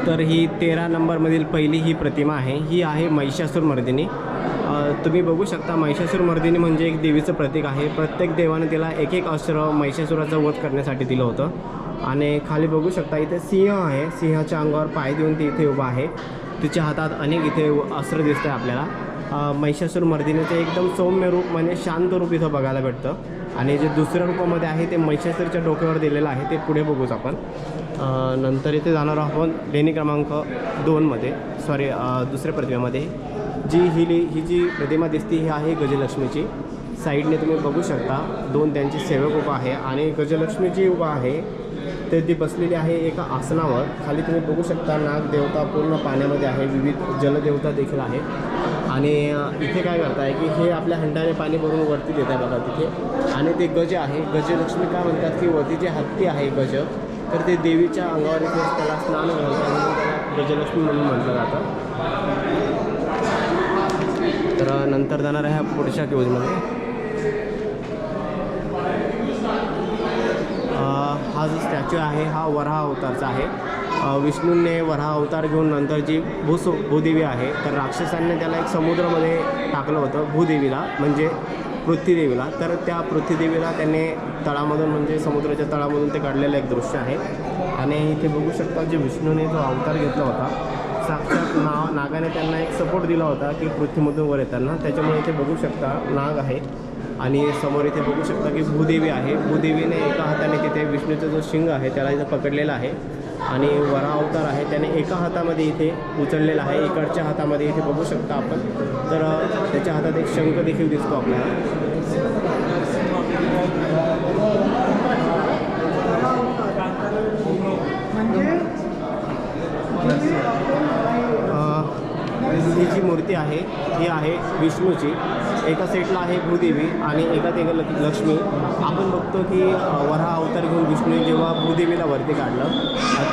तर ही 13 नंबरमधील पहिली ही प्रतिमा आहे. ही आहे महिषासुरमर्दिनी. तुम्ही बघू शकता महिषासुरमर्दिनी म्हणजे एक देवीचं प्रतीक आहे. प्रत्येक देवाने तिला एक एक अस्त्र महिषासुराचा वध करण्यासाठी दिलं होतं. आणि खाली बघू शकता इथे सिंह आहे. सिंहाच्या अंगावर पाय देऊन ती इथे उभा आहे. तिच्या हातात अनेक इथे अस्त्र दिसतं आहे आपल्याला. महिषासुरमर्दिनीचं एकदम सौम्य रूप म्हणजे शांत रूप इथं बघायला भेटतं. आणि जे दुसऱ्या रूपामध्ये आहे ते महिषासुरच्या डोक्यावर दिलेलं आहे, ते पुढे बघूच आपण. नंतर इथे जाणार आहोत आपण लेणी क्रमांक 2मध्ये, दुसऱ्या प्रतिमेमध्ये. ही जी प्रतिमा दिसते ही आहे गजलक्ष्मीची. साईडने तुम्ही बघू शकता 2 त्यांचे सेवक उभा आहे आणि गजलक्ष्मी जी उभा आहे ते ती बसलेली आहे एका आसनावर. खाली तुम्ही बघू शकता नागदेवता पूर्ण पाण्यामध्ये आहे, विविध जलदेवता देखील आहे. आणि इथे काय करताय की हे आपल्या हंडाने पाणी भरून वरती देत आहे बघा तिथे. आणि ते गज आहे, गजलक्ष्मी काय म्हणतात की वरती जे हत्ती आहे गज, तर ते देवीच्या अंगावर इथे त्याला स्नान घालतात म्हणून त्याला गजलक्ष्मी म्हणून म्हटलं जातं. तर नंतर जाणार आहे पुढच्या क्यूजमध्ये. हा जो स्टॅच्यू आहे हा वराह अवतारचा आहे. विष्णूंनी वराह अवतार घेऊन नंतर जी भूदेवी आहे, तर राक्षसांनी त्याला एक समुद्रामध्ये टाकलं होतं, भूदेवीला म्हणजे पृथ्वीदेवीला. तर त्या पृथ्वीदेवीला त्यांनी तळामधून म्हणजे समुद्राच्या तळामधून ते काढलेलं एक दृश्य आहे. आणि इथे बघू शकता जे विष्णूने जो अवतार घेतला होता, साक्षात नागाने त्यांना एक सपोर्ट दिला होता की पृथ्वीमधून वर येताना. त्याच्यामुळे इथे बघू शकता नाग आहे. आणि समोर इथे बघू शकता की भूदेवी आहे. भूदेवीने एका हाताने तिथे विष्णूचा जो शिंग आहे त्याला इथं पकडलेला आहे. आणि वराह अवतार आहे त्याने एका हातामध्ये इथे उचललेला आहे, इकडच्या हातामध्ये इथे बघू शकता आपण. तर त्याच्या हातात एक शंख देखील दिसतो आपल्याला. ही जी मूर्ती आहे ही आहे विष्णूची. एका साईडला आहे भूदेवी आणि एका लक्ष्मी. आपण बघतो की वराह अवतार घेऊन विष्णूने जेव्हा भूदेवीला वरती काढलं,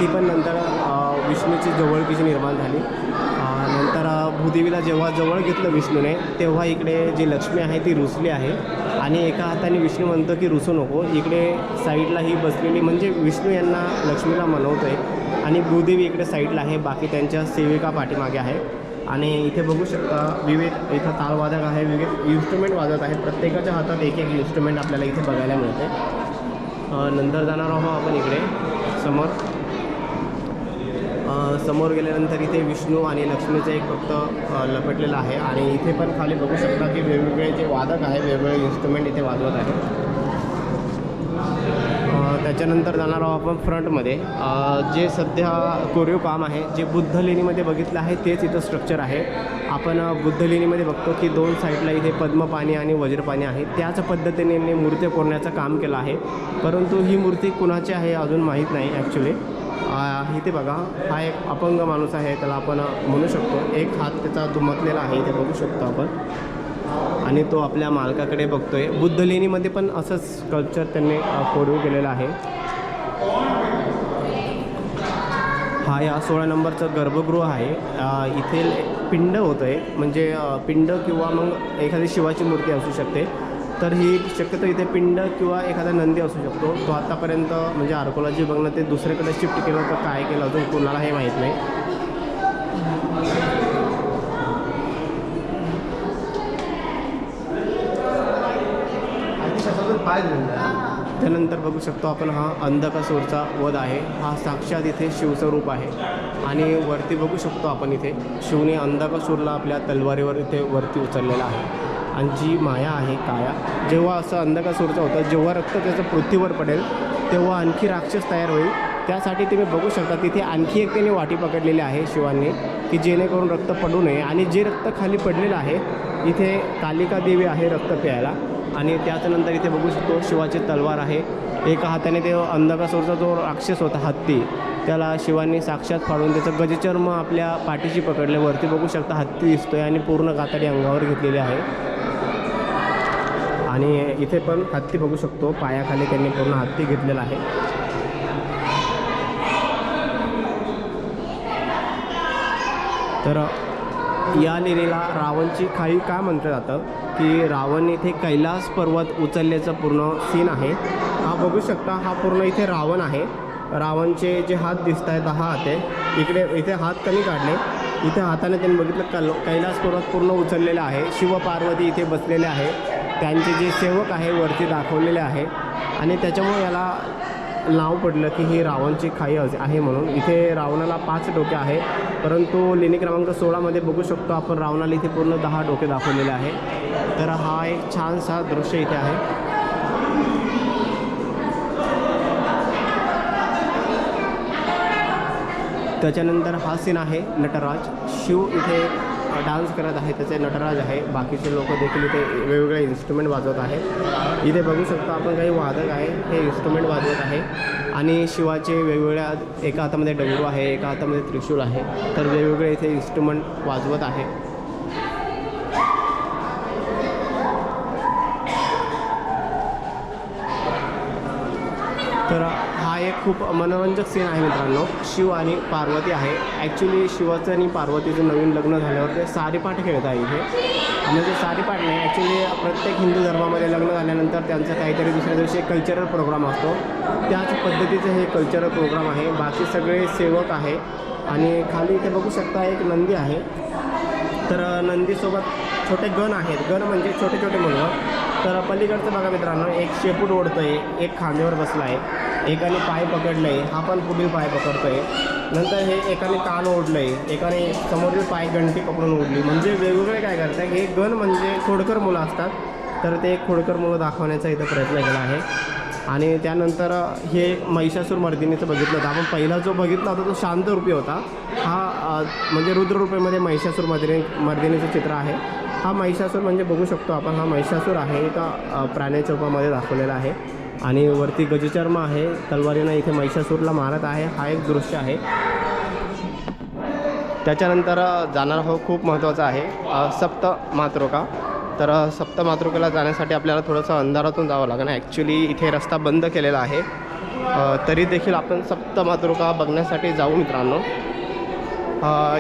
ती पण नंतर विष्णूची जवळकीची निर्माण झाली. नंतर भूदेवीला जेव्हा जवळ घेतलं विष्णूने, तेव्हा इकडे जी लक्ष्मी आहे ती रुसली आहे. आणि एका हाताने विष्णू म्हणतो की रुसू नको. इकडे साईडला ही बसलेली म्हणजे विष्णू यांना लक्ष्मीला मनवतो आहे. आणि भूदेवी इकडे साईडला आहे, बाकी त्यांच्या सेविका पाठीमागे आहे. आणि इथे बघू शकता विविध इथं तालवादक आहे, विविध इन्स्ट्रुमेंट वाजत आहे. प्रत्येकाच्या हातात एक एक इन्स्ट्रुमेंट आपल्याला इथे बघायला मिळते. नंतर जाणार आहोत आपण इकडे समोर गेल्यानंतर इथे विष्णू आणि लक्ष्मीचं एक फक्त लपेटलेलं आहे. आणि इथे पण खाली बघू शकता की वेगवेगळे जे वादक आहे वेगवेगळे इन्स्ट्रुमेंट इथे वाजवत आहे. त्याच्यानंतर जाणार आहोत आपण फ्रंटमध्ये. जे सध्या कोरीव काम आहे, जे बुद्ध लेणीमध्ये बघितलं आहे तेच इथं स्ट्रक्चर आहे. आपण बुद्ध लेणीमध्ये बघतो की 2 साईडला इथे पद्मपाणी आणि वज्रपाणी आहे. त्याच पद्धतीने मूर्ती कोरण्याचं काम केलं आहे. परंतु ही मूर्ती कुणाची आहे अजून माहीत नाही ॲक्च्युली. इथे बघा हा एक अपंग माणूस आहे, त्याला आपण म्हणू शकतो. एक हात त्याचा दुमकलेला आहे, इथे बघू शकतो आपण. आणि तो आपल्या मालकाकडे बघतोय. बुद्ध लेणीमध्ये पण असंच स्कल्पचर त्यांनी कोरीव केलेलं आहे. हा या 16 नंबरचं गर्भगृह आहे. इथे पिंड होतं आहे, म्हणजे पिंड किंवा मग एखादी शिवाची मूर्ती असू शकते. तर ही शक्यतो इथे पिंड किंवा एखादा नंदी असू शकतो. तो आत्तापर्यंत म्हणजे आर्कोलॉजी बघणं ते दुसरीकडे शिफ्ट केलं तर काय केलं अजून कोणाला हे माहीत नाही. त्यानंतर बघू शकतो आपण हा अंधकासूरचा वध आहे. हा साक्षात इथे शिवस्वरूप आहे. आणि वरती बघू शकतो आपण इथे शिवने अंधकासूरला आपल्या तलवारीवर इथे वरती उचललेला आहे. आणि जी माया आहे काया, जेव्हा असं अंधकासूरचं होतं, जेव्हा रक्त त्याचं पृथ्वीवर पडेल तेव्हा आणखी राक्षस तयार होईल. त्यासाठी तुम्ही बघू शकता तिथे आणखी एक त्यांनी वाटी पकडलेली आहे शिवांनी, की जेणेकरून रक्त पडू नये. आणि जे रक्त खाली पडलेलं आहे इथे कालिका देवी आहे रक्त प्यायला. आणि त्याच्यानंतर इथे बघू शकतो शिवाची तलवार आहे. एका हाताने ते अंधकासूरचा जो राक्षस होता हत्ती, त्याला शिवांनी साक्षात फाडून त्याचं गजचर्म आपल्या पाठीशी पकडले. वरती बघू शकता हत्ती दिसतोय आणि पूर्ण कातडी अंगावर घेतलेली आहे. आणि इथे पण हत्ती बघू शकतो, पायाखाली त्यांनी पूर्ण हत्ती घेतलेला आहे. तर या लेणीला रावणची खाई का म्हटलं जातं की रावण इथे कैलास पर्वत उचलल्याचं पूर्ण सीन आहे. हा बघू शकता, हा पूर्ण इथे रावण आहे. रावणचे जे हात दिसत आहेत, हा हात आहे इकडे इथे हात कमी काढले, इथे हाताने त्यांनी बघितलं कैलास पर्वत पूर्ण उचललेला आहे. शिव पार्वती इथे बसलेले आहे, त्यांचे जे सेवक आहे वरती दाखवलेले आहे आणि त्याच्यामुळे याला नाव पडलं की ही रावणची खाई आहे म्हणून. इथे रावणाला 5 डोके आहे, परंतु लेणी क्रमांक 16मध्ये बघू शकतो आपण रावणाला इथे पूर्ण 10 डोके दाखवलेले आहे. तर हा एक छानसा दृश्य इथे आहे. त्याच्यानंतर हा सीन आहे नटराज. शिव इथे डान्स करत आहे, त्याचे नटराज आहे. बाकीचे लोक देखील इथे वेगवेगळे इन्स्ट्रुमेंट वाजवत आहेत. इथे बघू शकतो आपण काही वादक आहे, हे इन्स्ट्रुमेंट वाजवत आहे आणि शिवाचे वेगवेगळ्या एका हातामध्ये डमरू आहे, एका हातामध्ये त्रिशूल आहे. तर वेगवेगळे इथे इन्स्ट्रुमेंट वाजवत आहे. तर हा एक खूप मनोरंजक सीन आहे मित्रांनो. शिव आणि पार्वती आहे. ॲक्च्युली शिवाचं आणि पार्वतीचं नवीन लग्न झाल्यावर ते सारीपाट खेळत आहे इथे. म्हणजे सारीपाट नाही, ॲक्च्युली प्रत्येक हिंदू धर्मामध्ये लग्न झाल्यानंतर त्यांचा काहीतरी दुसऱ्या दिवशी एक कल्चरल प्रोग्राम असतो. त्याच पद्धतीचं हे कल्चरल प्रोग्राम आहे. बाकी सगळे सेवक आहे आणि खाली इथे बघू शकता एक नंदी आहे. तर नंदीसोबत छोटे गण आहेत. गण म्हणजे छोटे छोटे मुलं. तर पलीकडचं बघा मित्रांनो, एक शेपूट ओढतो आहे, एक खांद्यावर बसला आहे, एकाने पाय पकडलं आहे, हा पण पुढील पाय पकडतो आहे. नंतर हे एकाने कान ओढलं आहे, एकाने समोरील पाय घंटी पकडून ओढली. म्हणजे वेगवेगळे काय करतात, हे गण म्हणजे खोडकर मुलं असतात. तर ते खोडकर मुलं दाखवण्याचा इथं प्रयत्न केला आहे. आणि त्यानंतर हे महिषासूर मर्दिनीचं बघितलं होतं आपण. पहिला जो बघितला होता तो शांत रूपी होता. हा म्हणजे रुद्ररूपेमध्ये महिषासूर मर्दिनीचं चित्र आहे. हा महिषासूर म्हणजे बघू शकतो आपण, हा महिषासूर आहे, एका प्राण्याच्या रूपामध्ये दाखवलेला आहे. आणि वरती गजचर्म आहे, तलवारीनं इथे महिषासूरला मारत आहे. हा एक दृश्य आहे. त्याच्यानंतर जाणार हो खूप महत्त्वाचं आहे सप्तमातृका. तर सप्तमातृकेला जाण्यासाठी आपल्याला थोडंसं अंधारातून जावं लागणार. ॲक्च्युली इथे रस्ता बंद केलेला आहे, तरी देखील आपण सप्तमातृका बघण्यासाठी जाऊ मित्रांनो.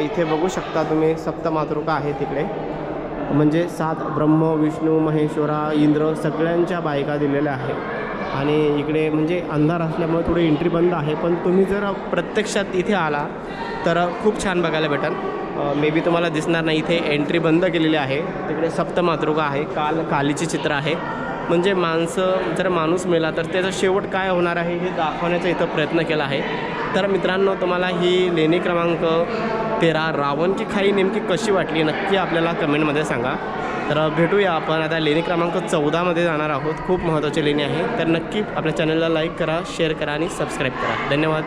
इथे बघू शकता तुम्ही सप्तमातृका आहे तिकडे. म्हणजे 7 ब्रह्म विष्णू महेश्वरा इंद्र सगळ्यांच्या बायका दिलेल्या आहे. आणि इकडे म्हणजे अंधार असल्यामुळे थोडी एंट्री बंद आहे, पण तुम्ही जर प्रत्यक्षात इथे आला तर खूप छान बघायला भेटेल. मे बी तुम्हाला दिसणार नाही, इथे एंट्री बंद केलेली आहे. तिकडे सप्तमातृका आहे, कालीचे चित्र आहे. म्हणजे जर माणूस मेला तर त्याचा शेवट काय होणार आहे हे दाखवण्याचा इथं प्रयत्न केला आहे. तर मित्रांनो, तुम्हाला ही लेणी क्रमांक 13 रावण की खाई नेमकी कशी वाटली नक्की आपल्याला कमेंटमध्ये सांगा. तर भेटूया आपण आता लेणी क्रमांक 14मध्ये जाणार आहोत. खूप महत्त्वाची लेणी आहे. तर नक्की आपल्या चॅनलला लाईक करा, शेअर करा आणि सबस्क्राईब करा. धन्यवाद.